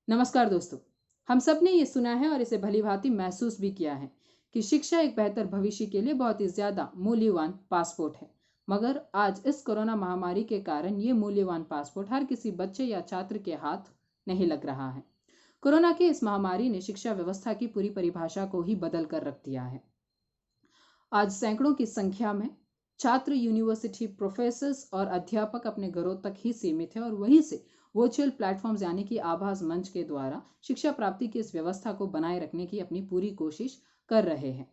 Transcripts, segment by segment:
नमस्कार दोस्तों। हम सब ने ये सुना है और इसे भलीभांति महसूस भी किया है कि शिक्षा एक बेहतर भविष्य के लिए बहुत ही ज्यादा मूल्यवान पासपोर्ट है। मगर आज इस कोरोना महामारी के कारण ये मूल्यवान पासपोर्ट हर किसी बच्चे या छात्र के हाथ नहीं लग रहा है। कोरोना की इस महामारी ने शिक्षा व्यवस्था की पूरी परिभाषा को ही बदल कर रख दिया है। आज सैकड़ों की संख्या में छात्र, यूनिवर्सिटी प्रोफेसर्स और अध्यापक अपने घरों तक ही सीमित है और वहीं से वर्चुअल प्लेटफॉर्म्स यानी कि आभास मंच के द्वारा शिक्षा प्राप्ति की इस व्यवस्था को बनाए रखने की अपनी पूरी कोशिश कर रहे हैं।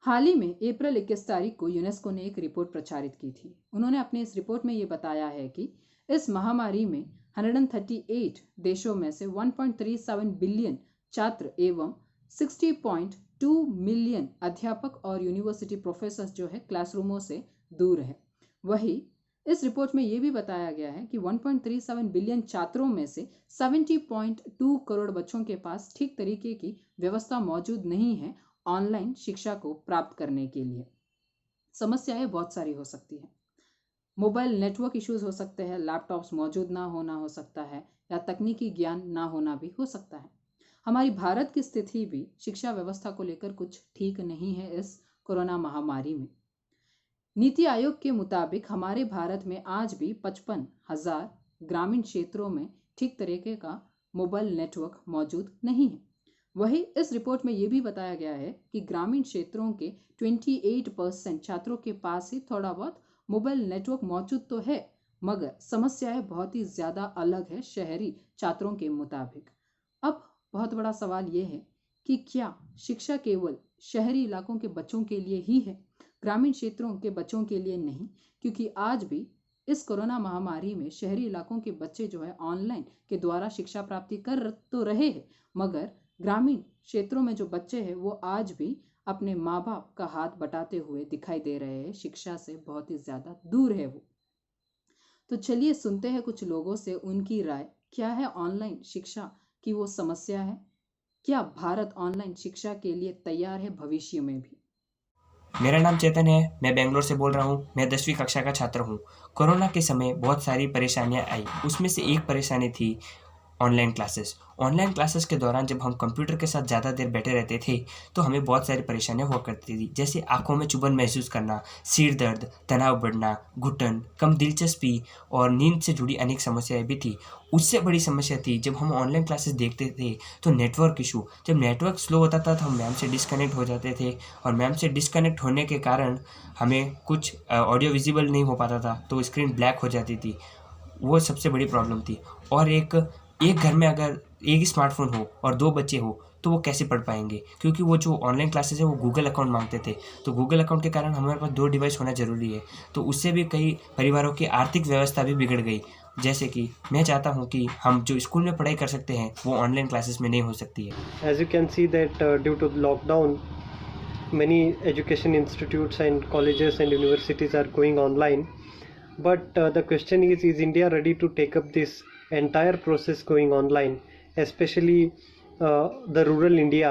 हाल ही में अप्रैल 21 तारीख को यूनेस्को ने एक रिपोर्ट प्रचारित की थी। उन्होंने अपनी इस रिपोर्ट में ये बताया है कि इस महामारी में 138 देशों में से 1.37 बिलियन छात्र एवं 60.2 मिलियन अध्यापक और यूनिवर्सिटी प्रोफेसर जो है क्लासरूमों से दूर है। वही इस रिपोर्ट में यह भी बताया गया है कि 1.37 बिलियन छात्रों में से 70.2 करोड़ बच्चों के पास ठीक तरीके की व्यवस्था मौजूद नहीं है ऑनलाइन शिक्षा को प्राप्त करने के लिए। समस्याएं बहुत सारी हो सकती है। मोबाइल नेटवर्क इश्यूज हो सकते हैं, लैपटॉप्स मौजूद ना होना हो सकता है, या तकनीकी ज्ञान ना होना भी हो सकता है। हमारी भारत की स्थिति भी शिक्षा व्यवस्था को लेकर कुछ ठीक नहीं है। इस कोरोना महामारी में नीति आयोग के मुताबिक हमारे भारत में आज भी 55,000 ग्रामीण क्षेत्रों में ठीक तरीके का मोबाइल नेटवर्क मौजूद नहीं है। वही इस रिपोर्ट में यह भी बताया गया है कि ग्रामीण क्षेत्रों के 28% छात्रों के पास ही थोड़ा बहुत मोबाइल नेटवर्क मौजूद तो है, मगर समस्याएं बहुत ही ज्यादा अलग है शहरी छात्रों के मुताबिक। अब बहुत बड़ा सवाल यह है कि क्या शिक्षा केवल शहरी इलाकों के बच्चों के लिए ही है, ग्रामीण क्षेत्रों के बच्चों के लिए नहीं? क्योंकि आज भी इस कोरोना महामारी में शहरी इलाकों के बच्चे जो है ऑनलाइन के द्वारा शिक्षा प्राप्ति कर तो रहे हैं, मगर ग्रामीण क्षेत्रों में जो बच्चे हैं वो आज भी अपने माँ बाप का हाथ बटाते हुए दिखाई दे रहे हैं। शिक्षा से बहुत ही ज्यादा दूर है वो। तो चलिए सुनते हैं कुछ लोगों से उनकी राय। क्या है ऑनलाइन शिक्षा की वो समस्या है? क्या भारत ऑनलाइन शिक्षा के लिए तैयार है भविष्य में भी? मेरा नाम चेतन है। मैं बेंगलोर से बोल रहा हूँ। मैं 10वीं कक्षा का छात्र हूँ। कोरोना के समय बहुत सारी परेशानियाँ आई। उसमें से एक परेशानी थी ऑनलाइन क्लासेस। ऑनलाइन क्लासेस के दौरान जब हम कंप्यूटर के साथ ज़्यादा देर बैठे रहते थे तो हमें बहुत सारी परेशानियाँ हुआ करती थी, जैसे आँखों में चुभन महसूस करना, सिर दर्द, तनाव बढ़ना, घुटन, कम दिलचस्पी और नींद से जुड़ी अनेक समस्याएं भी थी। उससे बड़ी समस्या थी जब हम ऑनलाइन क्लासेस देखते थे तो नेटवर्क इशू। जब नेटवर्क स्लो होता था तो हम मैम से डिस्कनेक्ट हो जाते थे और मैम से डिस्कनेक्ट होने के कारण हमें कुछ ऑडियो विजिबल नहीं हो पाता था, तो स्क्रीन ब्लैक हो जाती थी। वो सबसे बड़ी प्रॉब्लम थी। और एक एक घर में अगर एक ही स्मार्टफ़ोन हो और 2 बच्चे हो तो वो कैसे पढ़ पाएँगे? क्योंकि वो जो ऑनलाइन क्लासेस है वो गूगल अकाउंट माँगते थे। तो गूगल अकाउंट के कारण हमारे पास 2 डिवाइस होना ज़रूरी है। तो उससे भी कई परिवारों की आर्थिक व्यवस्था भी बिगड़ गई। जैसे कि मैं चाहता हूँ कि हम जो स्कूल में पढ़ाई कर सकते हैं वो ऑनलाइन क्लासेस में नहीं हो सकती है। As you can see that due to the lockdown, many education institutes and colleges and universities are going online. But the question is India ready to take up this entire process going online, especially the rural India?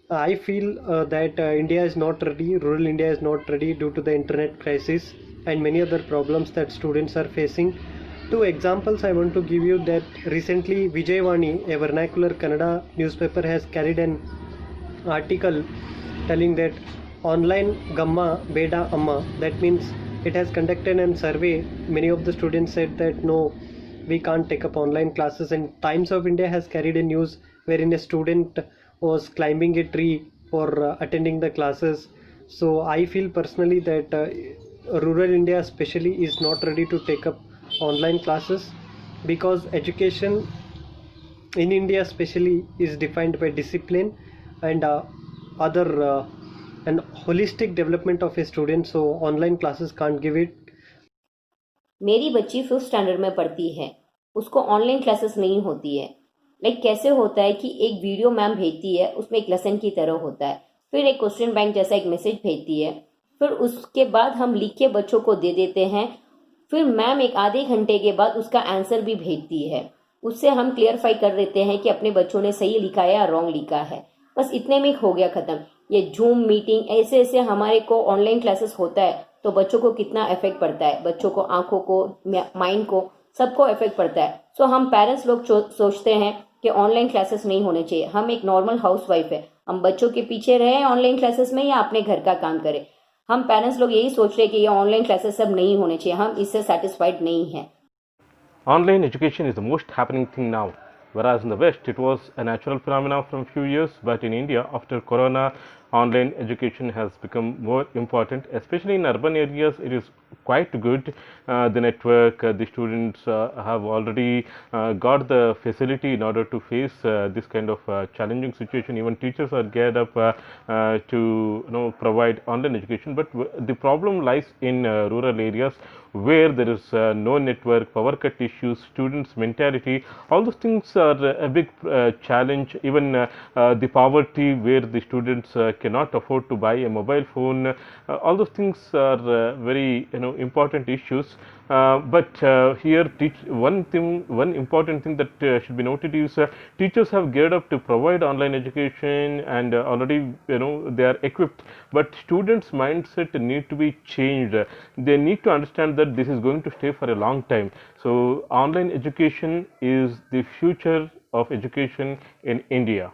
I feel that India is not ready, rural India is not ready due to the internet crisis and many other problems that students are facing. Two examples I want to give you that recently Vijayvani, a vernacular Kannada newspaper, has carried an article telling that online gamma beda amma, that means it has conducted a survey. Many of the students said that no, we can't take up online classes, and Times of India has carried a news wherein a student was climbing a tree for attending the classes. So I feel personally that rural India especially is not ready to take up online classes, because education in India especially is defined by discipline and other and holistic development of a student, so online classes can't give it. मेरी बच्ची 5th standard में पढ़ती है, उसको online classes नहीं होती है। कैसे होता है कि एक वीडियो मैम भेजती है, उसमें एक लेसन की तरह होता है, फिर एक क्वेश्चन बैंक जैसा एक मैसेज भेजती है, फिर उसके बाद हम लिख के बच्चों को दे देते हैं, फिर मैम एक आधे घंटे के बाद उसका आंसर भी भेजती है। उससे हम क्लियरफाई कर देते हैं कि अपने बच्चों ने सही लिखा है या रॉन्ग लिखा है। बस इतने में हो गया खत्म। ये जूम मीटिंग ऐसे ऐसे हमारे को ऑनलाइन क्लासेस होता है तो बच्चों को कितना इफेक्ट पड़ता है, बच्चों को, आंखों को, माइंड को, सबको इफेक्ट पड़ता है। सो हम पेरेंट्स लोग सोचते हैं कि ऑनलाइन क्लासेस नहीं होने चाहिए। हम एक नॉर्मल हाउसवाइफ है, हम बच्चों के पीछे रहे ऑनलाइन क्लासेस में या अपने घर का काम करें। हम पेरेंट्स लोग यही सोच रहे हैं कि ये ऑनलाइन क्लासेस सब नहीं होने चाहिए, हम इससे सेटिस्फाइड नहीं हैं। Online education is the most happening thing now. Whereas in the West, it was a natural phenomenon from few years, but in India, after Corona, online education has become more important, especially in urban areas. It is quite good. The network, the students have already got the facility in order to face this kind of challenging situation. Even teachers are geared up to provide online education. But the problem lies in rural areas where there is no network, power cut issues, students' mentality. All those things are a big challenge. Even the poverty, where the students cannot afford to buy a mobile phone. All those things are very important issues. But here one important thing that should be noted is teachers have geared up to provide online education, and already they are equipped, but students mindset need to be changed. They need to understand that this is going to stay for a long time. So online education is the future of education in India.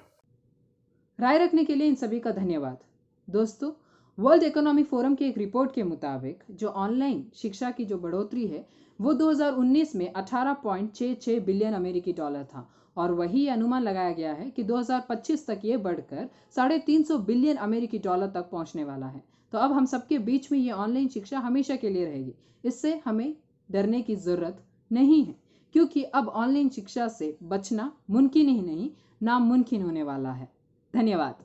राय रखने के लिए इन सभी का धन्यवाद। दोस्तों, world economic forum की एक report के मुताबिक जो ऑनलाइन शिक्षा की जो बढ़ोतरी है वो 2019 में 18.66 बिलियन अमेरिकी डॉलर था, और वही अनुमान लगाया गया है कि 2025 तक ये बढ़कर 350 बिलियन अमेरिकी डॉलर तक पहुंचने वाला है। तो अब हम सबके बीच में ये ऑनलाइन शिक्षा हमेशा के लिए रहेगी, इससे हमें डरने की जरूरत नहीं है, क्योंकि अब ऑनलाइन शिक्षा से बचना मुमकिन ही नहीं, नामुमकिन होने वाला है। धन्यवाद।